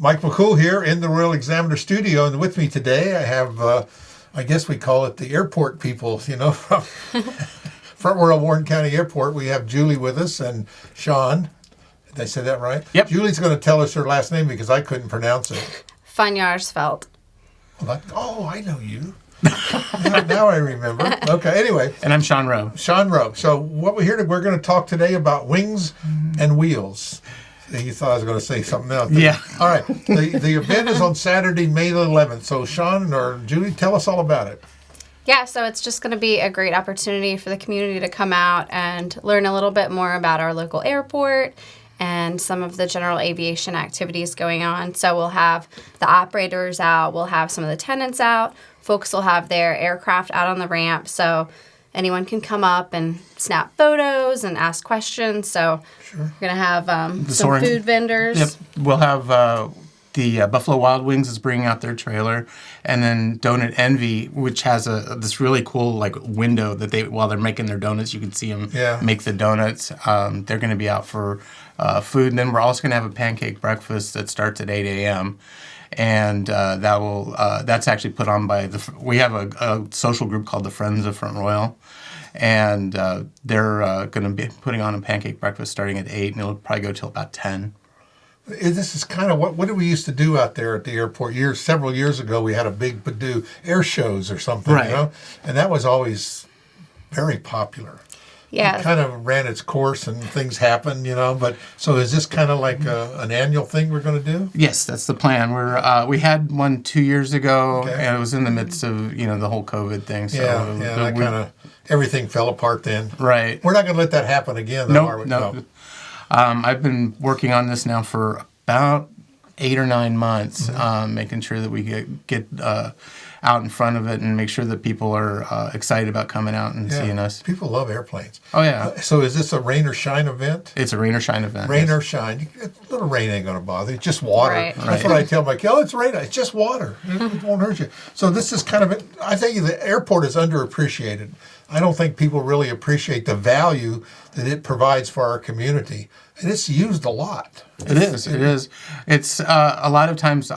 Mike McCool here in the Royal Examiner studio, and with me today I have, I guess we call it the airport people, from Front Royal Warren County Airport. We have Julie with us and Sean. Did I say that right? Yep. Julie's going to tell us her last name because I couldn't pronounce it. Van Jaarsveld. I know you. now I remember. Okay, anyway. And I'm Sean Roe. Sean Roe. So what we're going to talk today about wings and wheels. You thought I was going to say something else. Yeah. All right. The event is on Saturday, May the 11th. So Sean or Julie, tell us all about it. Yeah, so it's just going to be a great opportunity for the community to come out and learn a little bit more about our local airport and some of the general aviation activities going on. So we'll have the operators out, we'll have some of the tenants out, folks will have their aircraft out on the ramp, so anyone can come up and snap photos and ask questions. So Sure. we're going to have some food vendors. Yep. We'll have the Buffalo Wild Wings is bringing out their trailer, and then DonutNV, which has this really cool window that while they're making their donuts, you can see them make the donuts. They're going to be out for food, and then we're also going to have a pancake breakfast that starts at 8 a.m. And that's actually put on by we have a social group called the Friends of Front Royal, and they're going to be putting on a pancake breakfast starting at 8, and it'll probably go till about 10. This is kind of what did we used to do out there at the airport several years ago. We had a big do air shows or something, right. And that was always very popular. Yeah. It kind of ran its course and things happened, but so is this kind of like an annual thing we're going to do? Yes, that's the plan. We had one 2 years ago, okay. And it was in the midst of the whole COVID thing. So that kind of everything fell apart then. Right. We're not going to let that happen again, though, are we? No. I've been working on this now for about 8 or 9 months, making sure that we get out in front of it and make sure that people are excited about coming out and seeing us. People love airplanes. Oh, yeah. So is this a rain or shine event? It's a rain or shine event. Rain or shine. A little rain ain't going to bother you. It's just water. Right. That's what I tell my kids. Oh, it's rain. It's just water. It won't hurt you. So this is kind of I think the airport is underappreciated. I don't think people really appreciate the value that it provides for our community. And it's used a lot. It is. It's a lot of times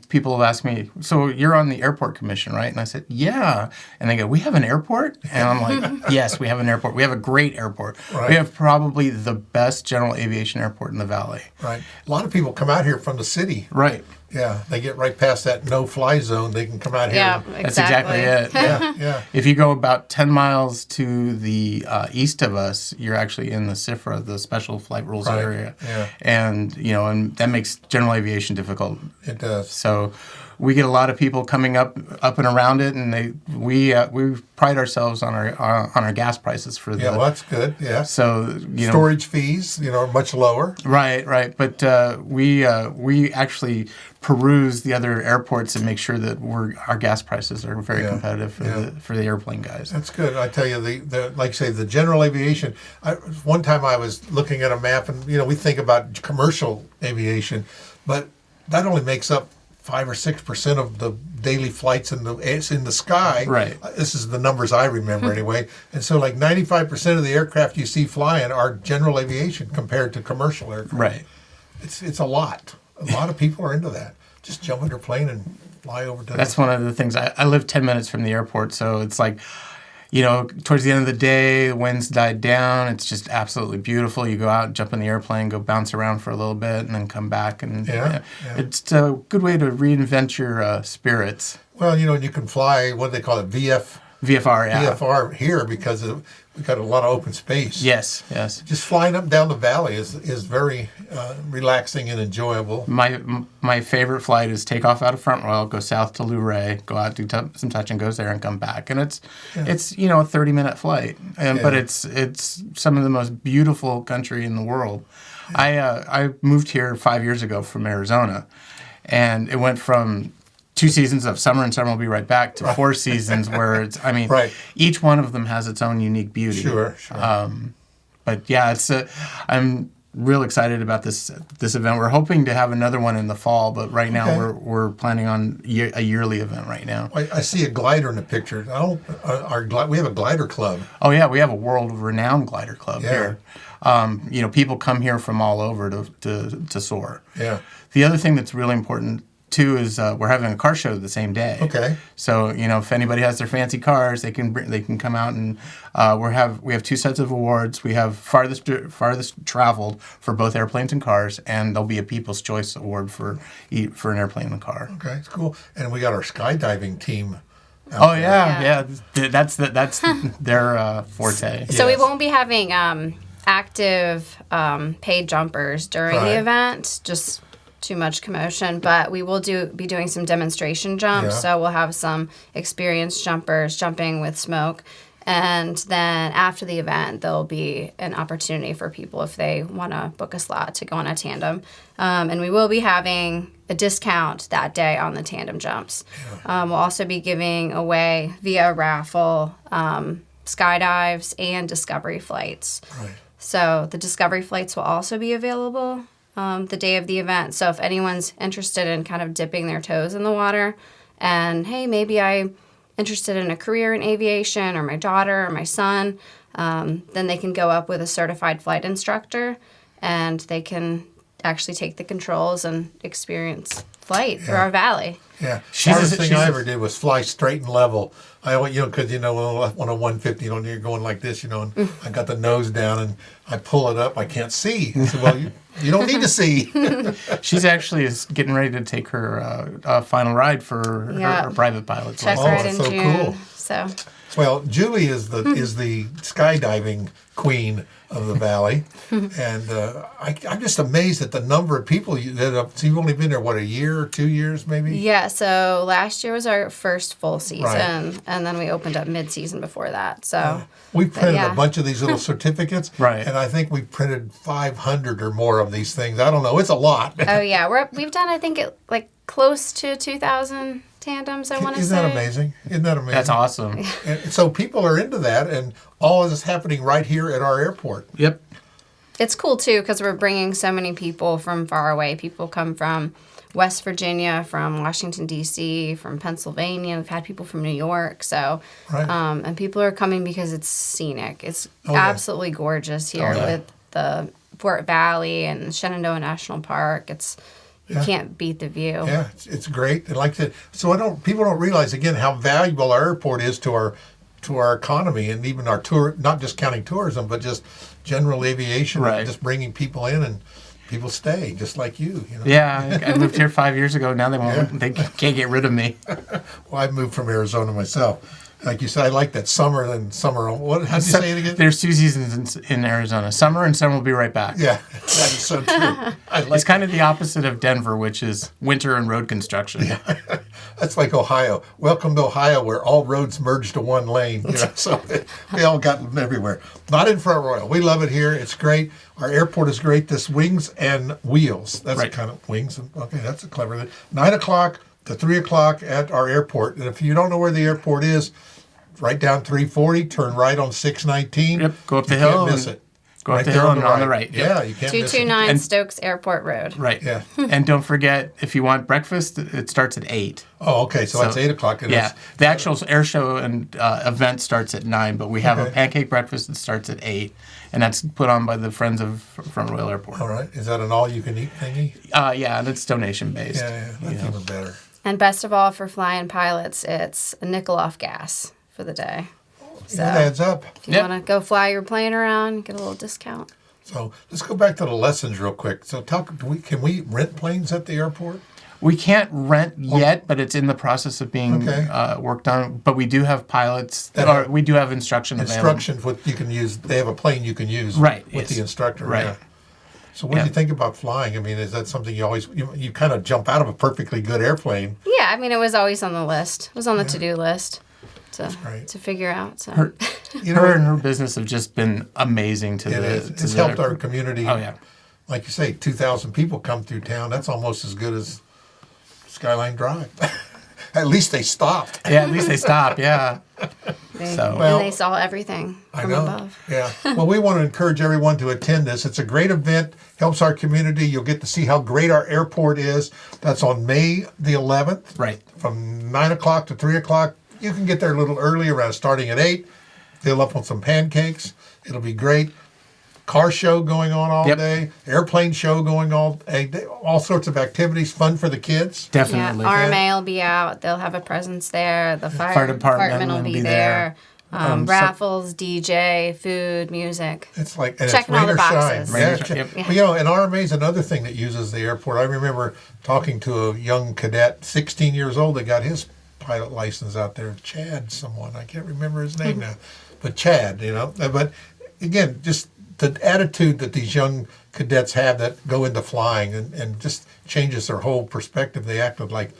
people will ask me, so you're on the airport commission, right? And I said, yeah. And they go, we have an airport? And I'm like, yes, we have an airport. We have a great airport. Right. We have probably the best general aviation airport in the valley. Right. A lot of people come out here from the city. Right. Yeah, they get right past that no-fly zone. They can come out here. Yeah, That's exactly it. Yeah. If you go about 10 miles to the east of us, you're actually in the SFRA, the Special Flight Rules area. Yeah. And, and that makes general aviation difficult. It does. So we get a lot of people coming up and around it, and we pride ourselves on our gas prices for the. Yeah, well, that's good. Yeah. So storage fees, are much lower. Right. But we actually peruse the other airports and make sure that our gas prices are very competitive for the airplane guys. That's good. I tell you, like say the general aviation. One time I was looking at a map, and we think about commercial aviation, but that only makes up 5 or 6% of the daily flights in the sky. Right. This is the numbers I remember anyway. And so 95% of the aircraft you see flying are general aviation compared to commercial aircraft. Right. It's a lot. A lot of people are into that. Just jump in their plane and fly over to. That's one of the things. I live 10 minutes from the airport, so it's like, towards the end of the day, the winds died down. It's just absolutely beautiful. You go out, jump in the airplane, go bounce around for a little bit, and then come back. And it's a good way to reinvent your spirits. Well, you can fly, what do they call it, VFR, yeah. VFR here because we've got a lot of open space. Yes. Just flying up and down the valley is very relaxing and enjoyable. My favorite flight is take off out of Front Royal, go south to Luray, go out, do some touch and goes there, and come back. And it's a 30-minute flight, but it's some of the most beautiful country in the world. Yeah. I moved here 5 years ago from Arizona, and it went from 2 seasons of summer and summer will be right back to 4 seasons where it's, each one of them has its own unique beauty. Sure. But yeah, I'm real excited about this event. We're hoping to have another one in the fall, but right now Okay. we're planning on a yearly event right now. I see a glider in the picture. We have a glider club. Oh yeah, we have a world-renowned glider club Yeah. here. People come here from all over to soar. Yeah. The other thing that's really important too is we're having a car show the same day. Okay. So if anybody has their fancy cars, they can come out, and we have 2 sets of awards. We have farthest traveled for both airplanes and cars, and there'll be a People's Choice Award for an airplane and a car. Okay, it's cool. And we got our skydiving team. Oh yeah. That's their forte. So we Yes. won't be having active paid jumpers during Right. the event, just too much commotion, but we will be doing some demonstration jumps. Yeah. So we'll have some experienced jumpers jumping with smoke. And then after the event, there'll be an opportunity for people if they want to book a slot to go on a tandem. And we will be having a discount that day on the tandem jumps. We'll also be giving away via raffle skydives and discovery flights. Right. So the discovery flights will also be available the day of the event. So if anyone's interested in kind of dipping their toes in the water and, hey, maybe I'm interested in a career in aviation, or my daughter or my son, then they can go up with a certified flight instructor and they can actually take the controls and experience flight through our valley. Yeah. She's Hardest a- thing she's I a- ever did was fly straight and level. Because on a 150, you're going like this, and I got the nose down and I pull it up. I can't see. I said, well, you don't need to see. She's actually is getting ready to take her final ride for her private pilot's Check license. right in so June. cool. So Well, Julie is the skydiving queen of the valley, and I'm just amazed at the number of people so you've only been there, a year or 2 years maybe? yeah, so last year was our first full season, Right. and then we opened up mid-season before that. So We printed yeah. a bunch of these little certificates, Right. and I think we printed 500 or more of these things. I don't know, it's a lot. oh yeah, we've done I think close to 2,000 tandems. I want to say. Isn't that amazing? Isn't that amazing? That's awesome. And so people are into that, and all of this is happening right here at our airport. Yep. It's cool too because we're bringing so many people from far away. People come from West Virginia, from Washington D.C., from Pennsylvania. We've had people from New York. So, Right. and people are coming because it's scenic. It's Oh, yeah. absolutely gorgeous here yeah. with the Fort Valley and Shenandoah National Park. You Yeah. can't beat the view. Yeah, it's great. And like that, so people don't realize again how valuable our airport is to our economy, and even our tour, not just counting tourism, but just general aviation, Right. and just bringing people in, and people stay just like you. Yeah, I moved here 5 years ago. Now they won't. Yeah. They can't get rid of me. Well, I moved from Arizona myself. Like you said, I like that summer and summer. What? How'd you say it again? There's 2 seasons in Arizona: summer and summer will be right back. Yeah, that is so true. I like It's kind of the opposite of Denver, which is winter and road construction. That's like Ohio. Welcome to Ohio, where all roads merge to one lane. So we all got them everywhere. Not in Front Royal. We love it here. It's great. Our airport is great. This Wings and Wheels. That's Right. kind of wings. Okay, that's a clever thing. 9 o'clock to 3 o'clock at our airport. And if you don't know where the airport is, right down 340, turn right on 619. Yep, go up the You hill Can't miss and it. go up Right the there hill and on the right. Yep. Yeah, you can't miss it. 229 And- Stokes Airport Road. Right. Yeah. And don't forget, if you want breakfast, it starts at 8. Oh, okay. So that's 8 o'clock. And Yeah. it's- The actual air show and event starts at 9, but we have a Okay. pancake breakfast that starts at 8, and that's put on by the Friends of Front Royal Airport. All right. Is that an all-you-can-eat thingy? Yeah, and it's donation based. Yeah, that's even better. And best of all, for flying pilots, it's a nickel off gas for the day. So That adds up. if you Yep. want to go fly your plane around, get a little discount. So let's go back to the lessons real quick. So can we rent planes at the airport? We can't rent yet, but it's in the process of being Okay. worked on. But we do have pilots, That or have we do have instruction available. Instructions, what you can use. They have a plane you can use Right, with yes. the instructor. Right. Yeah. So what do Yeah. you think about flying? I mean, is that something you kind of jump out of a perfectly good airplane? Yeah, I mean, it was always on the list. It was on the to-do list great. to figure out. So Her, You know, her and her business have just been amazing to it the. is. to It's the- helped our community. Oh yeah. Like you say, 2,000 people come through town. That's almost as good as Skyline Drive. At least they stopped. Yeah, at least they stop. Yeah. And they saw everything from above. Yeah. Well, we want to encourage everyone to attend this. It's a great event, helps our community. You'll get to see how great our airport is. That's on May the 11th. Right. From 9 o'clock to 3 o'clock. You can get there a little early, around starting at 8. Fill up on some pancakes. It'll be great. Car show going on all day. Airplane show going all sorts of activities, fun for the kids. Definitely. Yeah, RMA will be out. They'll have a presence there. The fire department will be there. Raffles, DJ, food, music. It's like and checking it's all the boxes. boxes. Well, you know, and RMA is another thing that uses the airport. I remember talking to a young cadet, 16 years old, that got his pilot license out there. Chad, someone I can't remember his name now, but Chad, you know. But again, just the attitude that these young cadets have that go into flying and just changes their whole perspective. They acted like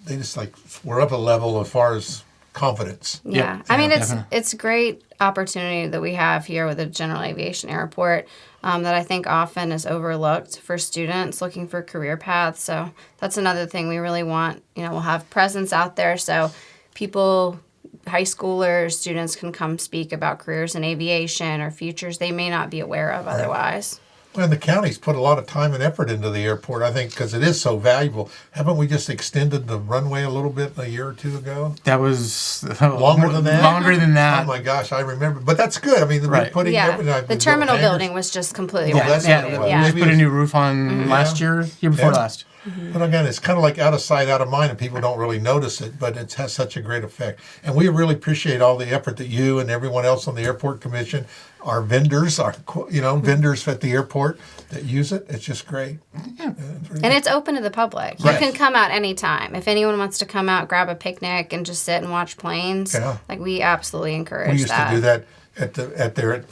they just like were up a level as far as confidence. Yeah. I mean, it's a great opportunity that we have here with the General Aviation Airport that I think often is overlooked for students looking for career paths. So that's another thing we really want. You know, we'll have presence out there so people, high schoolers, students can come speak about careers in aviation or futures they may not be aware of otherwise. Well, the county's put a lot of time and effort into the airport, I think, because it is so valuable. Haven't we just extended the runway a little bit a year or two ago? That was longer than that. Longer than that. Oh my gosh, I remember. But that's good. I mean, we're putting the terminal building was just completely We just put a new roof on year before last. Mm-hmm. But again, it's kind of like out of sight, out of mind, and people don't really notice it, but it has such a great effect. And we really appreciate all the effort that you and everyone else on the Airport Commission, our vendors, vendors at the airport that use it. It's just great. Yeah. And it's open to the public. You can come out anytime. If anyone wants to come out, grab a picnic, and just sit and watch planes, like we absolutely encourage that. We used to do that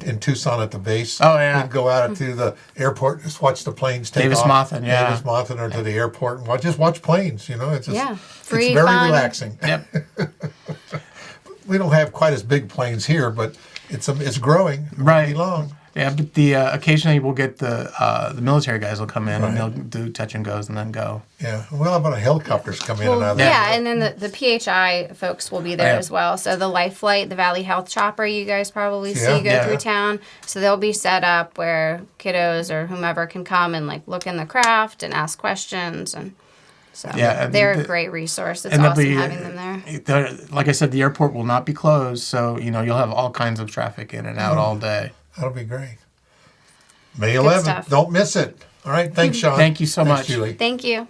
in Tucson at the base. Oh yeah, we'd go out to the airport, just watch the planes take off. Davis Monthan, or to the airport, and watch planes. You know, it's just free, it's very fun. relaxing. Yep. We don't have quite as big planes here, but it's growing. It won't be long. Yeah, but occasionally we'll get the military guys will come in and they'll do touch and goes and then go. Yeah, well, about helicopters come in and out of there. Yeah, and then the PHI folks will be there as well. So the Life Flight, the Valley Health Chopper, you guys probably see go through town. So they'll be set up where kiddos or whomever can come and like look in the craft and ask questions and. So they're a great resource. It's awesome having them there. Like I said, the airport will not be closed, so you'll have all kinds of traffic in and out all day. That'll be great. May 11th. Don't miss it. All right. Thanks, Sean. Thank you so much. Julie. Thank you.